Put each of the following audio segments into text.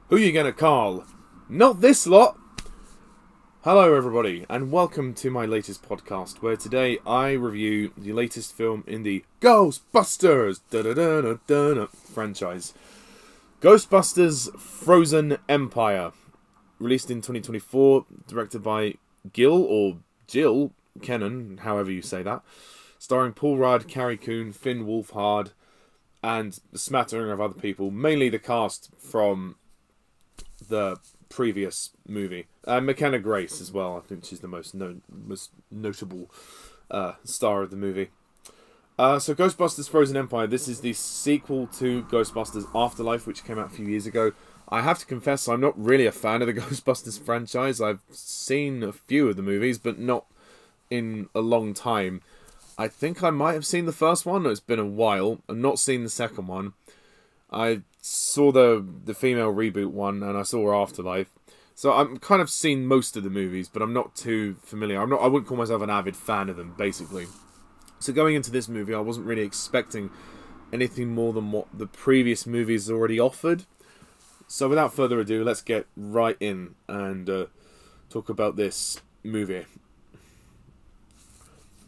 Who you gonna call? Not this lot! Hello everybody, and welcome to my latest podcast, where today I review the latest film in the Ghostbusters franchise. Ghostbusters Frozen Empire. Released in 2024, directed by Jill Kenan, however you say that. Starring Paul Rudd, Carrie, Coon, Finn Wolfhard, and a smattering of other people. Mainly the cast from the previous movie. McKenna Grace as well. I think she's the most notable star of the movie. So Ghostbusters Frozen Empire. This is the sequel to Ghostbusters Afterlife, which came out a few years ago. I have to confess, I'm not really a fan of the Ghostbusters franchise. I've seen a few of the movies, but not in a long time. I think I might have seen the first one. It's been a while. I've not seen the second one. I saw the female reboot one, and I saw Afterlife. So I'm kind of seen most of the movies, but I'm not too familiar. I wouldn't call myself an avid fan of them, basically. So going into this movie, I wasn't really expecting anything more than what the previous movies already offered. So without further ado, let's get right in and talk about this movie.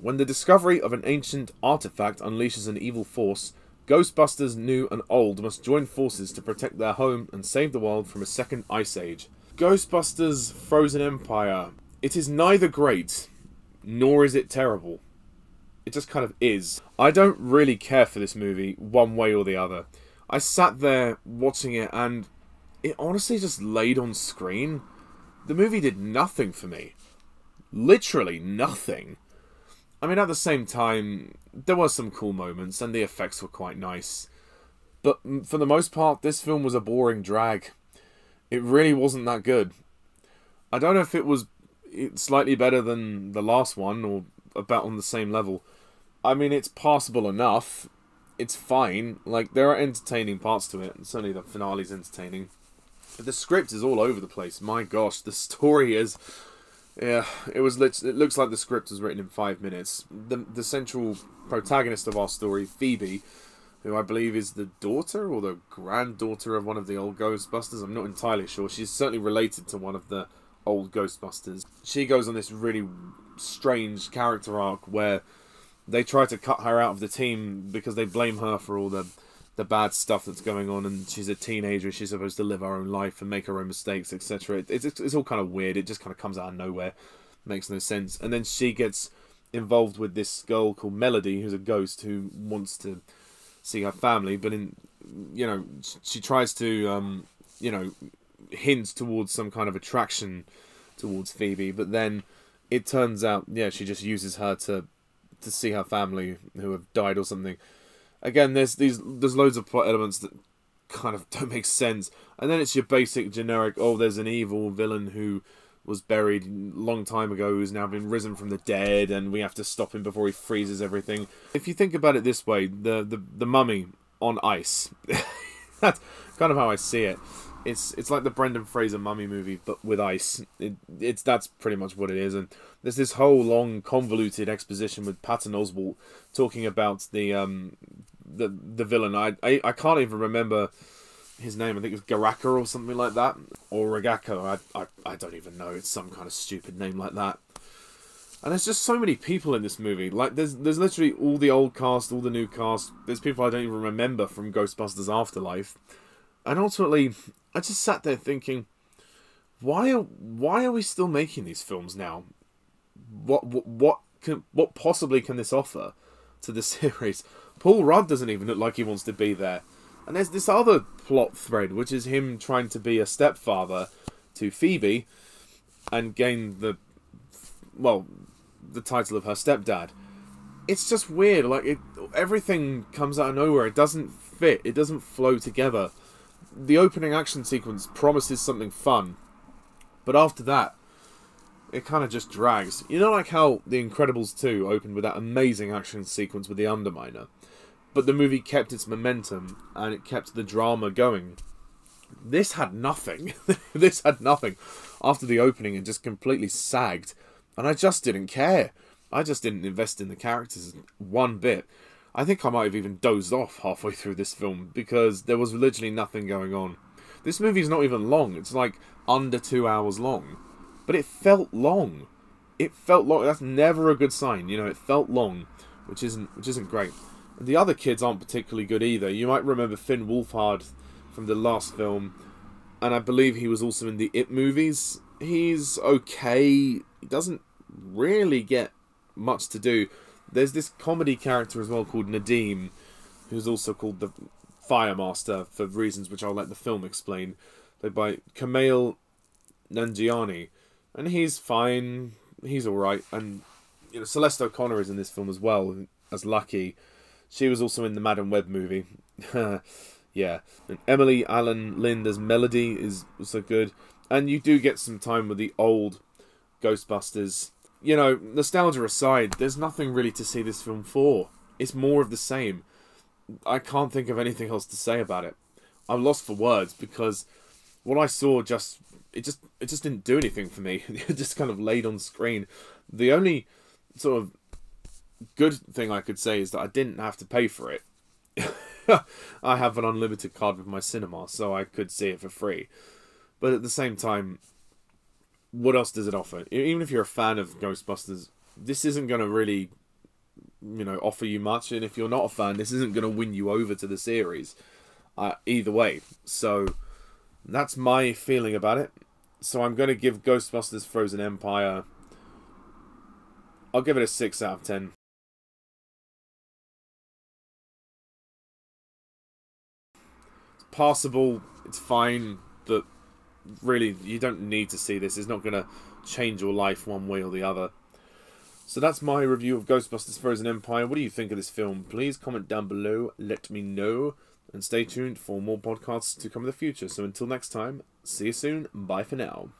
When the discovery of an ancient artifact unleashes an evil force, Ghostbusters new and old must join forces to protect their home and save the world from a second ice age. Ghostbusters Frozen Empire. It is neither great, nor is it terrible. It just kind of is. I don't really care for this movie, one way or the other. I sat there watching it and it honestly just laid on screen. The movie did nothing for me. Literally nothing. I mean, at the same time, there were some cool moments, and the effects were quite nice. But for the most part, this film was a boring drag. It really wasn't that good. I don't know if it was slightly better than the last one, or about on the same level. I mean, it's passable enough. It's fine. Like, there are entertaining parts to it, and certainly the finale's entertaining. But the script is all over the place. My gosh, the story is... Yeah, it looks like the script was written in 5 minutes. The central protagonist of our story, Phoebe, who I believe is the daughter or the granddaughter of one of the old Ghostbusters. I'm not entirely sure. She's certainly related to one of the old Ghostbusters. She goes on this really strange character arc where they try to cut her out of the team because they blame her for all the bad stuff that's going on, and she's a teenager, she's supposed to live her own life and make her own mistakes, etc. It's all kind of weird, it just kind of comes out of nowhere, makes no sense. And then she gets involved with this girl called Melody, who's a ghost, who wants to see her family, but she tries to, hint towards some kind of attraction towards Phoebe, but then it turns out, yeah, she just uses her to see her family who have died or something. Again, there's loads of plot elements that kind of don't make sense. And then it's your basic generic, oh, there's an evil villain who was buried a long time ago, who's now been risen from the dead, and we have to stop him before he freezes everything. If you think about it this way, the mummy on ice. That's kind of how I see it. It's like the Brendan Fraser Mummy movie, but with ice. That's pretty much what it is. And there's this whole long, convoluted exposition with Patton Oswalt talking about the villain. I can't even remember his name. I think it was Garaka or something like that, or Regako. I don't even know. It's some kind of stupid name like that. And there's just so many people in this movie. Like there's literally all the old cast, all the new cast. There's people I don't even remember from Ghostbusters Afterlife. And ultimately, I just sat there thinking, why are we still making these films now? What possibly can this offer to the series? Paul Rudd doesn't even look like he wants to be there. And there's this other plot thread, which is him trying to be a stepfather to Phoebe and gain the title of her stepdad. It's just weird. Like, everything comes out of nowhere. It doesn't fit. It doesn't flow together. The opening action sequence promises something fun, but after that, it kind of just drags. You know, like how The Incredibles 2 opened with that amazing action sequence with the Underminer, but the movie kept its momentum and it kept the drama going. This had nothing. This had nothing. After the opening, it just completely sagged, and I just didn't care. I just didn't invest in the characters one bit. I think I might have even dozed off halfway through this film because there was literally nothing going on. This movie's not even long. It's like under 2 hours long. But it felt long. It felt long. That's never a good sign. You know, it felt long, which isn't great. And the other kids aren't particularly good either. You might remember Finn Wolfhard from the last film, and I believe he was also in the It movies. He's okay. He doesn't really get much to do. There's this comedy character as well called Nadim, who's also called the Fire Master for reasons which I'll let the film explain. Played by Kumail Nanjiani, and he's fine. He's all right. And you know, Celeste O'Connor is in this film as well as Lucky. She was also in the Madam Web movie. Yeah. And Emily Alyn Linda's Melody is also good. And you do get some time with the old Ghostbusters. You know, nostalgia aside, there's nothing really to see this film for. It's more of the same. I can't think of anything else to say about it. I'm lost for words because what I saw just didn't do anything for me. It just kind of laid on screen. The only sort of good thing I could say is that I didn't have to pay for it. I have an unlimited card with my cinema, so I could see it for free. But at the same time, what else does it offer? Even if you're a fan of Ghostbusters, this isn't going to really, you know, offer you much. And if you're not a fan, this isn't going to win you over to the series. Either way. So that's my feeling about it. So I'm going to give Ghostbusters Frozen Empire, I'll give it a 6 out of 10. It's passable, it's fine, but really, you don't need to see this. It's not going to change your life one way or the other. So that's my review of Ghostbusters Frozen Empire. What do you think of this film? Please comment down below, let me know, and stay tuned for more podcasts to come in the future. So until next time, see you soon, bye for now.